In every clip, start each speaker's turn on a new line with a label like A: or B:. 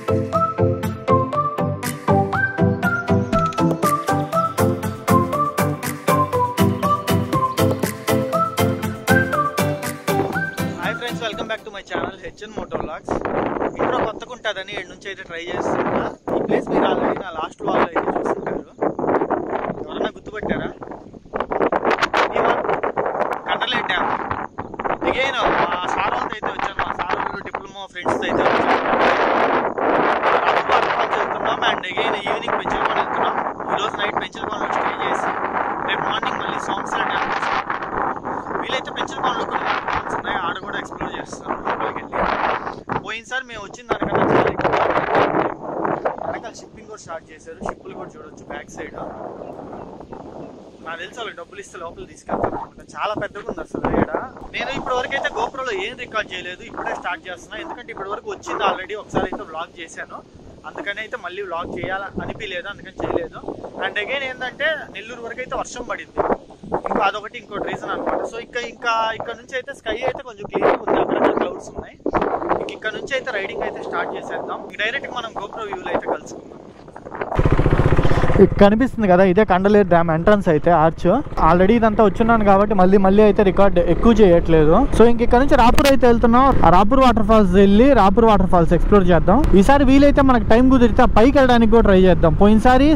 A: Welcome back to my channel HN moto vlogs. Intro కొత్తగా ఉంటుందని ఏడు నుంచి అయితే ట్రై చేస్తున్నా. ఈ ప్లేస్ మీరు ఆల్రెడీ నా లాస్ట్ వ్లాగ్లో అయితే చూస్తుంటారు. ఎవరన్నా గుర్తుపట్టారా? కండలేట్ డ్యామ్. అగైన్ మా సార్ వాళ్ళతో అయితే వచ్చాను. మా సార్ వాళ్ళు డిప్లొమా ఫ్రెండ్స్తో అయితే వచ్చాను. వెళ్తున్నాం అండ్ అగైన్ ఈవినింగ్ పెంచలకోన వెళ్తున్నాం. ఈరోజు నైట్ పెంచలకోనలో స్టే చేసి రేపు మార్నింగ్ మళ్ళీ సోమశిల డ్యామ్ వస్తాం. వీలైతే పెంచలకోనలో కొన్ని వాటర్ఫాల్స్ ఉన్నాయి, ఆడ కూడా ఎక్స్ప్లోర్ చేస్తాం లోపలికి వెళ్ళి. పోయినసారి మేము వచ్చిన దానికన్నా చాలా ఎక్కువ వెనకాల షిప్పింగ్ కూడా స్టార్ట్ చేశారు. షిప్పులు కూడా చూడొచ్చు బ్యాక్ సైడ్. నాకు తెలిసి వాళ్ళకి డబ్బులు ఇస్తే లోపల తీసుకెళ్తాను అనమాట. చాలా పెద్దగా ఉంది అసలు ఏడ. నేను ఇప్పటి వరకు అయితే గోప్రోలో ఏం రికార్డ్ చేయలేదు, ఇప్పుడే స్టార్ట్ చేస్తున్నా. ఎందుకంటే ఇప్పటి వరకు వచ్చింది ఆల్రెడీ, ఒకసారి అయితే వ్లాగ్ చేశాను. అందుకని అయితే మళ్ళీ వ్లాగ్ చేయాలనిపించలేదు, అందుకని చేయలేదు. అండ్ అగైన్ ఏంటంటే నెల్లూరు వరకు అయితే వర్షం పడింది, ఇంకా అదొకటి ఇంకోటి రీజన్ అనమాట. సో ఇక్కడ నుంచి అయితే స్కై అయితే కొంచెం క్లియర్ ఉంది, అక్కడ క్లౌడ్స్ ఉన్నాయి. ఇక్కడ నుంచి అయితే రైడింగ్ అయితే స్టార్ట్ చేసేద్దాం. డైరెక్ట్గా మనం గోప్రో వ్యూలో అయితే కలుసుకుందాం. కనిపిస్తుంది కదా, ఇదే కండలేరు డ్యామ్ ఎంట్రన్స్ అయితే ఆర్చ్. ఆల్రెడీ ఇదంతా వచ్చున్నాను కాబట్టి మళ్ళీ అయితే రికార్డ్ ఎక్కువ చేయట్లేదు. సో ఇక్కడ నుంచి రాపూర్ అయితే వెళ్తున్నాం. ఆ రాపూర్ వాటర్ ఫాల్స్ వెళ్ళి రాపూర్ వాటర్ ఫాల్స్ ఎక్స్ప్లోర్ చేద్దాం. ఈసారి వీలైతే మనకు టైం కుదిరితే పైకి వెళ్ళడానికి కూడా ట్రై చేద్దాం. పోయినసారి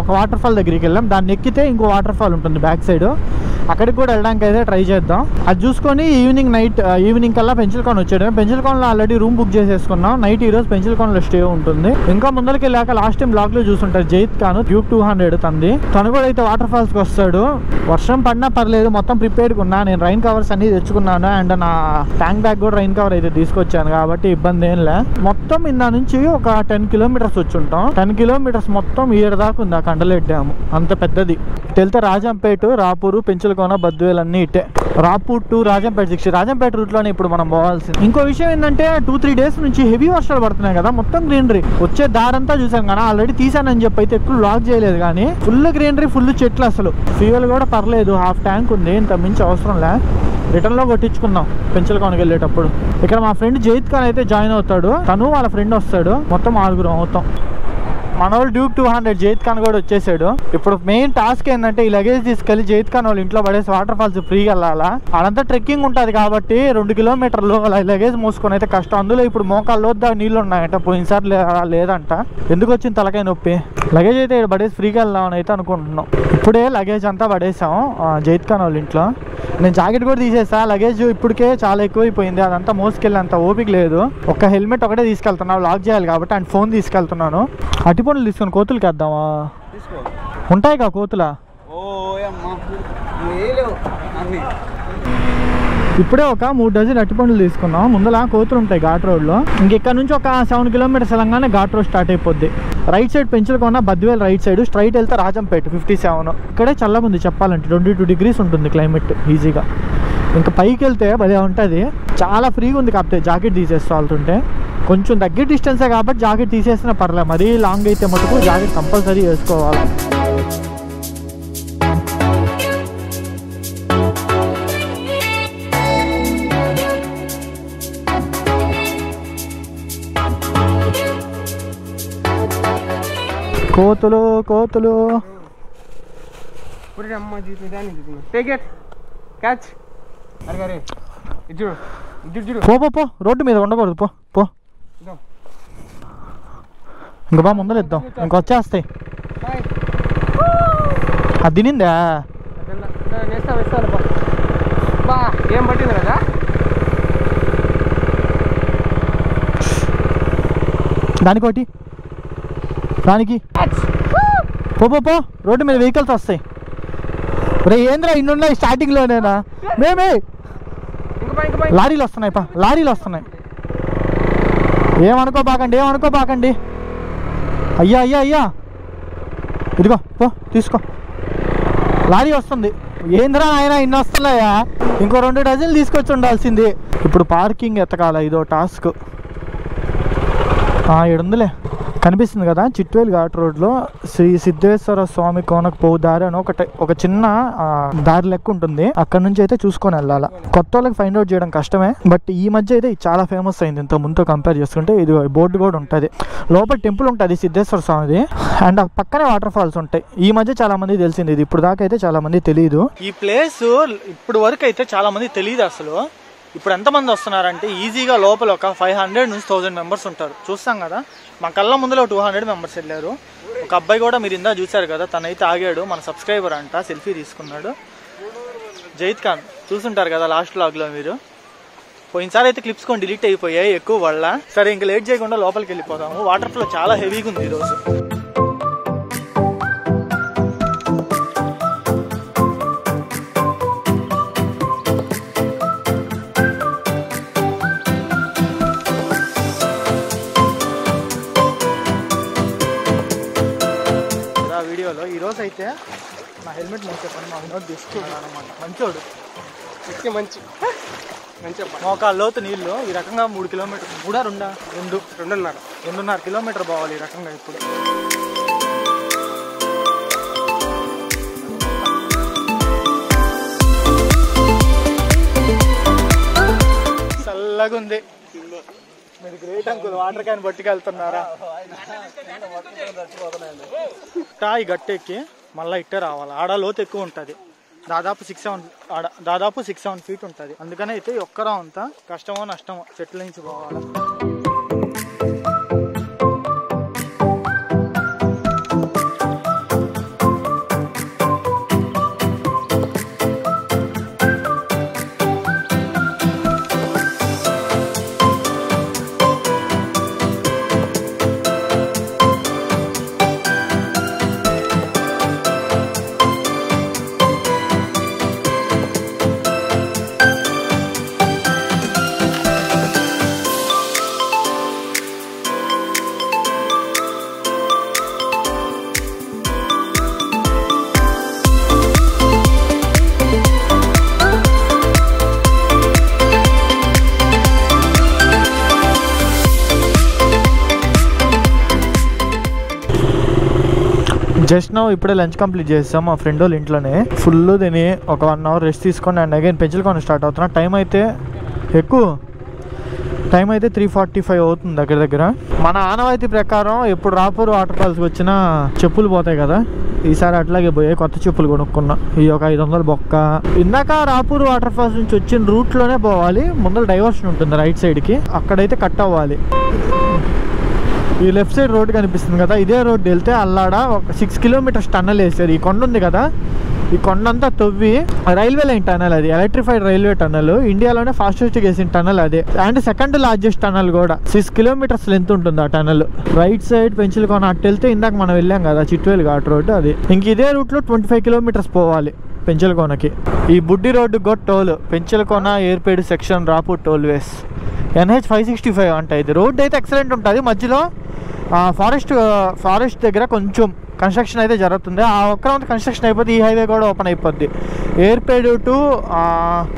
A: ఒక వాటర్ ఫాల్ దగ్గరికి వెళ్ళాం, దాన్ని ఎక్కితే ఇంకో వాటర్ ఫాల్ ఉంటుంది బ్యాక్ సైడ్, అక్కడికి కూడా వెళ్ళడానికి అయితే ట్రై చేద్దాం. అది చూసుకొని ఈవినింగ్ కల్లా పెంచలకోన వచ్చేయడం. పెంచలకోనలో ఆల్రెడీ రూమ్ బుక్ చేసేసుకున్నాం. నైట్ ఈ రోజు పెంచలకోనలో స్టే ఉంటుంది. ఇంకా ముందరికి వెళ్ళాక లాస్ట్ టైం బ్లాగ్ లో చూసుంటారు జైత్ ఖాన్ డ్యూక్ 200 తను కూడా అయితే వాటర్ ఫాల్స్ కి వస్తాడు. వర్షం పడినా పర్లేదు, మొత్తం ప్రిపేర్డ్గా ఉన్నా. నేను రైన్ కవర్స్ అన్ని తెచ్చుకున్నాను అండ్ నా ట్యాంక్ బ్యాగ్ కూడా రైన్ కవర్ అయితే తీసుకొచ్చాను కాబట్టి ఇబ్బంది ఏం లే. మొత్తం ఇందా నుంచి ఒక 10 కిలోమీటర్స్ వచ్చి ఉంటాం. 10 కిలోమీటర్స్ మొత్తం 7 దాకా ఉంది ఆ కండలేరు డ్యామ్, అంత పెద్దది. వెళ్తే రాజంపేట, రాపూరు, పెంచలకోన, బద్వేల్ అన్ని ఇట్టే. రాపూర్ టు రాజంపేట 60. రాజంపేట రూట్ లోనే ఇప్పుడు మనం పోవాల్సింది. ఇంకో విషయం ఏంటంటే 2-3 డేస్ నుంచి హెవీ వర్షాలు పడుతున్నాయి కదా, మొత్తం గ్రీనరీ. వచ్చే దారంతా చూసాం కదా, ఆల్రెడీ తీసానని చెప్పి అయితే ఎక్కువ లాక్ చేయలేదు కానీ ఫుల్ గ్రీనరీ, ఫుల్ చెట్లు. అసలు ఫ్యూయల్ కూడా పర్లేదు, హాఫ్ ట్యాంక్ ఉంది, ఇంత మించి అవసరం లే. రిటర్న్ లో కొట్టించుకున్నాం పెంచలకోనకి వెళ్ళేటప్పుడు. ఇక్కడ మా ఫ్రెండ్ జైత్ ఖాన్ అయితే జాయిన్ అవుతాడు, తను వాళ్ళ ఫ్రెండ్ వస్తాడు. మొత్తం 6 అవుతాం. మన వాళ్ళు డ్యూక్ 200 జైత్ ఖాన్ కూడా వచ్చేసాడు. ఇప్పుడు మెయిన్ టాస్క్ ఏంటంటే ఈ లగేజ్ తీసుకెళ్లి జైత్ ఖాన్ వాళ్ళు ఇంట్లో పడేసి వాటర్ ఫాల్స్ ఫ్రీగా వెళ్ళాలా. అదంతా ట్రెక్కింగ్ ఉంటుంది కాబట్టి 2 కిలోమీటర్లు లగేజ్ మూసుకొని అయితే కష్టం. అందులో ఇప్పుడు మోకాల్లో నీళ్ళు ఉన్నాయంట, పోయినసారి లేదంట. ఎందుకు వచ్చింది తలకాయ నొప్పి. లగేజ్ అయితే పడేసి ఫ్రీగా వెళ్దామని అయితే అనుకుంటున్నాం. ఇప్పుడే లగేజ్ అంతా పడేసాం జైత్ ఖాన్ వాళ్ళ ఇంట్లో. నేను జాకెట్ కూడా తీసేసా, లగేజ్ ఇప్పటికే చాలా ఎక్కువైపోయింది, అదంతా మోసుకెళ్ళి అంత ఓపిక లేదు. ఒక హెల్మెట్ ఒకటే తీసుకెళ్తున్నా, లాక్ చేయాలి కాబట్టి, అండ్ ఫోన్ తీసుకెళ్తున్నాను. అటిపండ్లు తీసుకొని కోతులకి వేద్దామా? ఉంటాయి కా కోతుల. ఇప్పుడే ఒక 3 డజన్ అట్టిపండ్లు తీసుకున్నాం. ముందల కోతులు ఉంటాయి ఘాట్ రోడ్లో. ఇక్కడ నుంచి ఒక 7 కిలోమీటర్స్ వెళ్ళగానే ఘాట్ రోడ్ స్టార్ట్ అయిపోద్ది. Right side Penchalakona, Badvel right side, straight వెళ్తే రాజంపేట 57. ఇక్కడే చల్లగా ఉంది చెప్పాలంటే, 22 degrees ఉంటుంది క్లైమేట్ ఈజీగా. ఇంకా పైకి వెళ్తే భలే ఉంటుంది, చాలా ఫ్రీగా ఉంది. కాకపోతే జాకెట్ తీసేస్తుంటే కొంచెం దగ్గర డిస్టెన్సే కాబట్టి జాకెట్ తీసేసినా పర్లేదు. మరీ లాంగ్ అయితే మటుకు జాకెట్ కంపల్సరీ వేసుకోవాలి. కోతులు పో, రోడ్డు మీద ఉండకూడదు. పో ఇంకా బా ముందర ఇద్దాం, ఇంకొచ్చేస్తాయి. అది తినిందా?
B: ఏం పట్టింది కదా
A: దానికి పో, రోడ్డు మీద వెహికల్స్ వస్తాయి. రే ఏంద్రా ఇన్నున్నాయి స్టార్టింగ్లోనేనా? మేమే లారీలు వస్తున్నాయి. ఏమనుకోబాకండి. అయ్యా ఇదిగో పో, తీసుకో. లారీ వస్తుంది. ఏంద్రా ఆయన ఇన్ని వస్తున్నాయా? ఇంకో 2 డజన్లు తీసుకొచ్చి ఉండాల్సింది. ఇప్పుడు పార్కింగ్ ఎత్తకాల, ఇదో టాస్క్. 700లే. కనిపిస్తుంది కదా, చిట్వేలు ఘాట్ రోడ్లో శ్రీ సిద్ధేశ్వర స్వామి కోనకు పోవు దారి అని ఒక చిన్న దారి లెక్క ఉంటుంది. అక్కడ నుంచి అయితే చూసుకొని వెళ్ళాలి. కొత్త వాళ్ళకి ఫైండ్ అవుట్ చేయడం కష్టమే, బట్ ఈ మధ్య అయితే చాలా ఫేమస్ అయింది. ఇంత ముందుతో కంపేర్ చేసుకుంటే ఇది బోర్డు కూడా ఉంటుంది. లోపల టెంపుల్ ఉంటుంది సిద్ధేశ్వర స్వామిది, అండ్ పక్కనే వాటర్ ఫాల్స్ ఉంటాయి. ఈ మధ్య చాలా మంది తెలిసింది, ఇది ఇప్పుడు దాకా అయితే చాలా మంది తెలియదు. ఈ ప్లేస్ ఇప్పుడు వరకు అయితే చాలా మంది తెలియదు అసలు. ఇప్పుడు ఎంతమంది వస్తున్నారంటే ఈజీగా లోపల ఒక 500 నుంచి 1000 మెంబర్స్ ఉంటారు. చూస్తాం కదా, మా కళ్ళ ముందులో 200 మెంబర్స్ వెళ్ళారు. ఒక అబ్బాయి కూడా మీరు ఇందా చూశారు కదా, తనైతే ఆగాడు, మన సబ్స్క్రైబర్ అంట, సెల్ఫీ తీసుకున్నాడు. జైద్ ఖాన్ చూసుంటారు కదా లాస్ట్ వ్లాగ్లో మీరు. పోయినసారి అయితే క్లిప్స్ కొని డిలీట్ అయిపోయాయి ఎక్కువ వల్ల. సరే ఇంకా లేట్ చేయకుండా లోపలికి వెళ్ళిపోతాము. వాటర్ ఫ్లో చాలా హెవీగా ఉంది ఈరోజు. వీడియోలో ఈరోజు అయితే నా హెల్మెట్ మంచి పని మా వినోద్ తీసుకున్నాను అనమాట. మంచోడు, మంచి మోకాళ్ళ లోతు నీళ్ళు. ఈ రకంగా 3 కిలోమీటర్లు, 2.5 కిలోమీటర్ పోవాలి ఈ రకంగా. ఇప్పుడు చల్లగా ఉంది. మీరు గ్రేట్ అంకుల్, వాటర్ క్యాన్ పట్టుకెళ్తున్నారా? ఈ గట్టెక్కి మళ్ళీ ఇట్టే రావాలి. ఆడ లోతు ఎక్కువ ఉంటుంది, దాదాపు 6-7 ఫీట్ ఉంటుంది. అందుకనే అయితే ఒక్కరా అంతా కష్టమో నష్టమో చెట్ల నుంచి పోవాలి. జస్ట్ నౌ ఇప్పుడే లంచ్ కంప్లీట్ చేస్తాం మా ఫ్రెండ్ వాళ్ళ ఇంట్లోనే. ఫుల్ తిని ఒక 1 అవర్ రెస్ట్ తీసుకొని అండ్ అగైన్ పెంచలకోన స్టార్ట్ అవుతున్నా. టైం అయితే 3:45 అవుతుంది దగ్గర. మన ఆనవాయితీ ప్రకారం ఎప్పుడు రాపూర్ వాటర్ ఫాల్స్కి వచ్చినా చెప్పులు పోతాయి కదా, ఈసారి అట్లాగే పోయాయి. కొత్త చెప్పులు కొనుక్కున్నా, ఈ ఒక 500 బొక్క. ఇందాక రాపూర్ వాటర్ ఫాల్స్ నుంచి వచ్చిన రూట్లోనే పోవాలి. ముందర డైవర్షన్ ఉంటుంది రైట్ సైడ్కి, అక్కడైతే కట్ అవ్వాలి. ఈ లెఫ్ట్ సైడ్ రోడ్ కనిపిస్తుంది కదా, ఇదే రోడ్ వెళ్తే అల్లాడ ఒక 6 కిలోమీటర్స్ టన్నల్ వేసారు. ఈ కొండ ఉంది కదా, ఈ కొండంతా తవ్వి రైల్వే లైన్ టనల్, అది ఎలక్ట్రిఫైడ్ రైల్వే టనల్. ఇండియాలోనే ఫాస్టెస్ట్ వేసిన టనల్ అదే, అండ్ సెకండ్ లార్జెస్ట్ టనల్ కూడా. 6 కిలోమీటర్స్ లెంత్ ఉంటుంది ఆ టనల్. రైట్ సైడ్ పెంచలకోన అట్టు వెళ్తే ఇందాక మనం వెళ్ళాం కదా చిట్వేలు ఘాట్ రోడ్, అది. ఇంక ఇదే రూట్లో 25 కిలోమీటర్స్ పోవాలి పెంచలకోనకి. ఈ బుడ్డి రోడ్డు కూడా toll, Penchalakona Yerpedu section Rapur toll ways. NH 565 అంట. ఇది రోడ్ అయితే ఎక్సలెంట్ ఉంటుంది. మధ్యలో ఫారెస్ట్ దగ్గర కొంచెం కన్స్ట్రక్షన్ అయితే జరుగుతుంది. ఆ ఒక్క కన్స్ట్రక్షన్ అయిపోతే ఈ హైవే కూడా ఓపెన్ అయిపోద్ది. Yerpedu to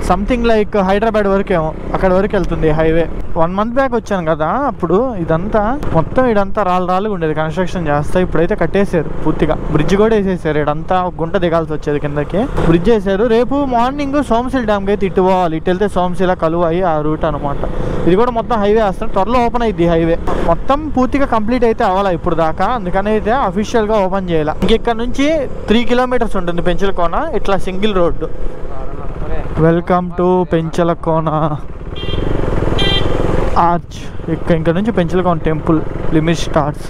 A: something like Hyderabad వరకు ఏమో, అక్కడ వరకు వెళ్తుంది హైవే. 1 మంత్ బ్యాక్ వచ్చాను కదా, అప్పుడు ఇదంతా మొత్తం ఇదంతా రాళ్ళుగా ఉండేది, కన్స్ట్రక్షన్ చేస్తా. ఇప్పుడైతే కట్టేశారు పూర్తిగా, బ్రిడ్జ్ కూడా వేసేసారు. ఇదంతా గుంట దిగాల్సి వచ్చేది కిందకి, బ్రిడ్జ్ వేసారు. రేపు మార్నింగ్ సోమశిల డ్యామ్కి అయితే ఇటు పోవాలి. ఇటు వెళ్తే సోమశిల కలువాయి ఆ రూట్ అనమాట. ఇది కూడా మొత్తం హైవే వేస్తారు, త్వరలో ఓపెన్ అయింది హైవే. మొత్తం పూర్తిగా కంప్లీట్ అయితే అవ్వాలి ఇప్పుడు దాకా, అందుకని అయితే అఫీషియల్గా ఓపెన్ చేయాలి. ఇంకెక్కడ నుంచి 3 కిలోమీటర్స్ ఉంటుంది పెంచలకోన, ఇట్లా single road. Welcome to Penchalakona arch. ఇక్కడ నుంచి Penchalakona temple limit starts.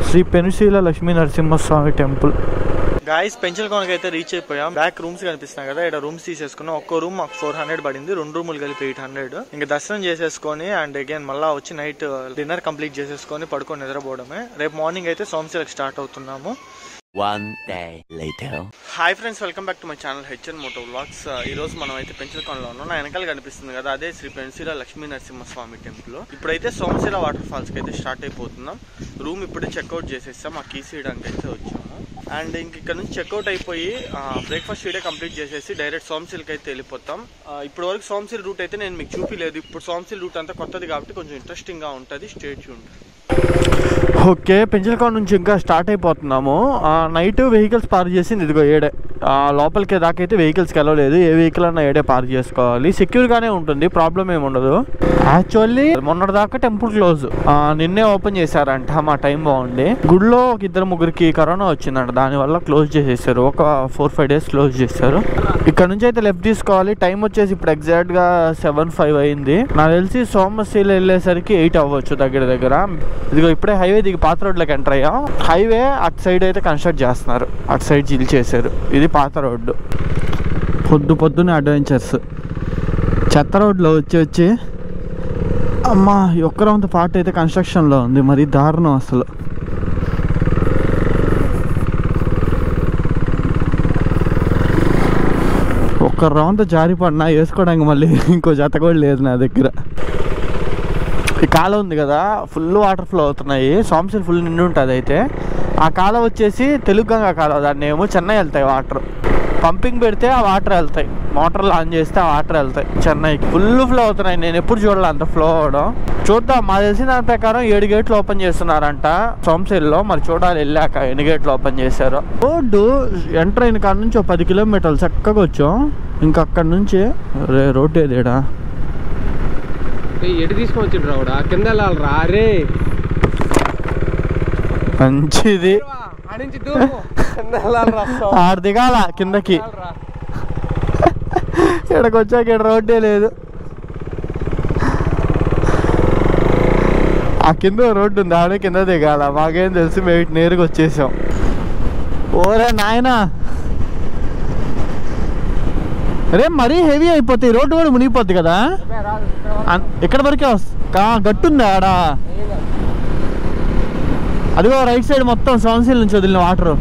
A: Shri Penusila Lakshmi Narasimhaswamy temple. Guys పెంచలకోనకి అయితే రీచ్ అయిపోయాం. బ్యాక్ రూమ్స్ కనిపిస్తున్నాయి కదా, ఇక్కడ రూమ్స్ తీసేసుకున్నాం. ఒక్కో రూమ్ మాకు 400 పడింది, 2 రూములు కలిపి 800. ఇంకా దర్శనం చేసేసుకొని అండ్ అగైన్ మళ్ళీ వచ్చి నైట్ డిన్నర్ కంప్లీట్ చేసేసుకొని పడుకొని నిద్రపోవడమే. రేపు మార్నింగ్ అయితే సోమశిలకి స్టార్ట్ అవుతున్నాము. Hi friends, welcome back to my channel HN moto vlogs. ఈ రోజు మనం అయితే పెంచలకోనలో ఉన్నాం. నా వెనకాల కనిపిస్తుంది కదా, అదే శ్రీ పెనుశీల లక్ష్మీ నరసింహస్వామి టెంపుల్. ఇప్పుడైతే సోమశిల వాటర్ ఫాల్స్ కి అయితే స్టార్ట్ అయిపోతున్నాం. రూమ్ ఇప్పుడే చెక్అవుట్ చేసేస్తాం, ఆ కీస్ ఇవ్వడానికి అయితే వచ్చాము. అండ్ ఇంక ఇక్కడ నుంచి చెక్అవుట్ అయిపోయి బ్రేక్ఫాస్ట్ ఇడే కంప్లీట్ చేసేసి డైరెక్ట్ సోమశిలకి అయితే వెళ్ళిపోతాం. ఇప్పటి వరకు సోమశిల రూట్ అయితే నేను మీకు చూపిలేదు. ఇప్పుడు సోమశిల రూట్ అంతా కొత్తది కాబట్టి కొంచెం ఇంట్రెస్టింగ్ గా ఉంటుంది. Stay tuned. ఓకే, పెంచలకోన నుంచి ఇంకా స్టార్ట్ అయిపోతున్నాము. నైట్ వెహికల్స్ పార్క్ చేసింది ఇదిగో ఏడే. లోపలికి దాకా అయితే వెహికల్స్కి వెళ్ళలేదు. ఏ వెహికల్ అన్నా ఏడే పార్క్ చేసుకోవాలి. సెక్యూర్గానే ఉంటుంది, ప్రాబ్లం ఏమి ఉండదు. యాక్చువల్లీ మొన్నటి దాకా టెంపుల్ క్లోజ్, నిన్నే ఓపెన్ చేశారంట. మా టైం బాగుంది. గుడిలో ఒక 2-3 కరోనా వచ్చిందంట, దానివల్ల క్లోజ్ చేసేసారు. ఒక 4-5 days క్లోజ్ చేశారు. ఇక్కడ నుంచి అయితే లెఫ్ట్ తీసుకోవాలి. టైం వచ్చేసి ఇప్పుడు ఎగ్జాక్ట్గా 7:05 అయింది. నాకు తెలిసి సోమశీల వెళ్ళేసరికి 8 అవ్వచ్చు దగ్గర దగ్గర. ఇదిగో ఇప్పుడే హైవే దిగి పాత రోడ్లోకి ఎంటర్ అయ్యాం. హైవే అటు సైడ్ అయితే కన్స్ట్రక్ట్ చేస్తున్నారు, అటు సైడ్ జిల్ చేశారు. ఇది పాత రోడ్డు. పొద్దునే అడ్వెంచర్స్. చెత్త రోడ్లో వచ్చి అమ్మా ఒక్క రౌండ్ పార్ట్ అయితే కన్స్ట్రక్షన్లో ఉంది. మరి దారుణం అసలు. ఒక్క రౌండ్ జారి పడినా వేసుకోవడానికి మళ్ళీ ఇంకో జత కూడా లేదు నా దగ్గర. ఈ కాలువ ఉంది కదా, ఫుల్ వాటర్ ఫ్లో అవుతున్నాయి. సోమశీల ఫుల్ నిండి ఉంటుంది. అయితే ఆ కాలువ వచ్చేసి తెలుగుగంగా కాలువ, దాన్ని ఏమో చెన్నై వెళ్తాయి వాటర్. పంపింగ్ పెడితే ఆ వాటర్ వెళ్తాయి, మోటార్లు ఆన్ చేస్తే ఆ వాటర్ వెళ్తాయి చెన్నైకి. ఫుల్ ఫ్లో అవుతున్నాయి. నేను ఎప్పుడు చూడాలి అంత ఫ్లో అవడం. చూద్దాం. మాకు తెలిసిన దాని ప్రకారం 7 గేట్లు ఓపెన్ చేస్తున్నారంట సోమశీలలో. మరి చూడాలి వెళ్ళాక ఎన్ని గేట్లు ఓపెన్ చేశారో. రోడ్డు ఎంటర్ అయిన కాడ నుంచి 10 kilometers చక్కగా వచ్చాం. ఇంకా అక్కడ నుంచి రోడ్డు ఏదేడా
B: ఎటు తీసుకొని వచ్చిండ్రు రావుడా, కింద వెళ్ళాలరా. అరే
A: మంచిది, ఆడు దిగాల కిందకి. ఇక్కడికి వచ్చాక ఇక్కడ రోడ్డే లేదు. ఆ కింద రోడ్డు ఉంది, ఆడే కింద దిగాల. మాకేం తెలిసి మేము ఇటు నేరుగా వచ్చేసాం. ఓరే నాయనా, అరే మరీ హెవీ అయిపోతాయి. రోడ్డు కూడా మునిగిపోద్ది కదా. ఎక్కడ వరకే గట్టుంది ఆడ. అదిగో రైట్ సైడ్ మొత్తం సోమశీల నుంచి వదిలిన వాటర్.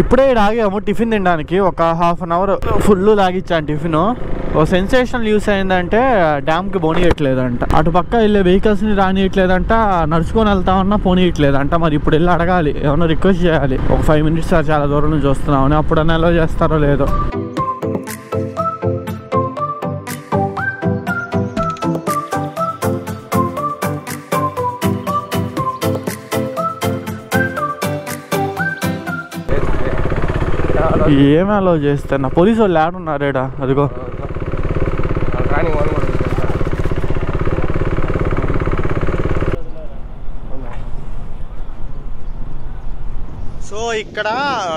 A: ఇప్పుడే ఇక్కడ ఆగాము టిఫిన్ తినడానికి. ఒక 1/2 hour ఫుల్ తాగిచ్చాను టిఫిన్. ఓ సెన్సేషనల్ యూస్ అయిందంటే డ్యామ్కి పోనీయట్లేదంట. అటు పక్క వెళ్ళే వెహికల్స్ని రానియట్లేదంట. నడుచుకొని వెళ్తామన్నా పోనీయట్లేదంట. మరి ఇప్పుడు వెళ్ళి అడగాలి, ఏమన్నా రిక్వెస్ట్ చేయాలి. ఒక 5 minutes చాలా దూరం నుంచి వస్తున్నామని. అప్పుడన్నా ఎలా చేస్తారో లేదో. ఏమి అలో చేస్తున్నా? పోలీసు వాళ్ళు ఆడున్నారేడా. అదిగో సో ఇక్కడ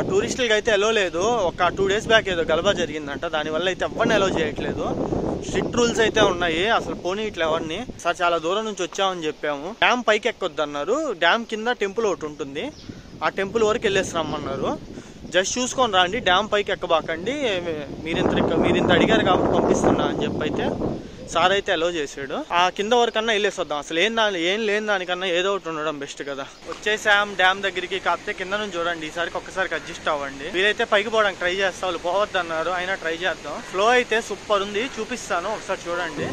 A: టూరిస్టులకి అయితే ఎలో లేదు. ఒక 2 days బ్యాక్ ఏదో గలబా జరిగిందంట, దానివల్ల అయితే ఎవరిని ఎలో చేయట్లేదు. స్ట్రిక్ట్ రూల్స్ అయితే ఉన్నాయి. అసలు పోనీ ఇట్లా ఎవరిని. సార్ చాలా దూరం నుంచి వచ్చామని చెప్పాము. డ్యామ్ పైకి ఎక్కొద్దు అన్నారు. డ్యామ్ కింద టెంపుల్ ఒకటి ఉంటుంది, ఆ టెంపుల్ వరకు వెళ్ళేసి రమ్మన్నారు. జస్ట్ చూసుకొని రండి, డ్యామ్ పైకి ఎక్కబాకండి, మీరింత అడిగారు కాబట్టి పంపిస్తున్నా అని చెప్పి అయితే సార్ అయితే అలో చేసాడు. ఆ కింద వరకన్నా వెళ్ళేసి వద్దాం. అసలు ఏం లేని దానికన్నా ఏదో ఒకటి ఉండడం బెస్ట్ కదా. వచ్చేసాం డ్యామ్ దగ్గరికి. కాకపోతే కింద నుంచి చూడండి, ఈసారికి ఒక్కసారికి అడ్జస్ట్ అవ్వండి. వీరైతే పైకి పోవడానికి ట్రై చేస్తా, వాళ్ళు పోవద్దు అన్నారు, అయినా ట్రై చేద్దాం. ఫ్లో అయితే సూపర్ ఉంది, చూపిస్తాను ఒకసారి చూడండి.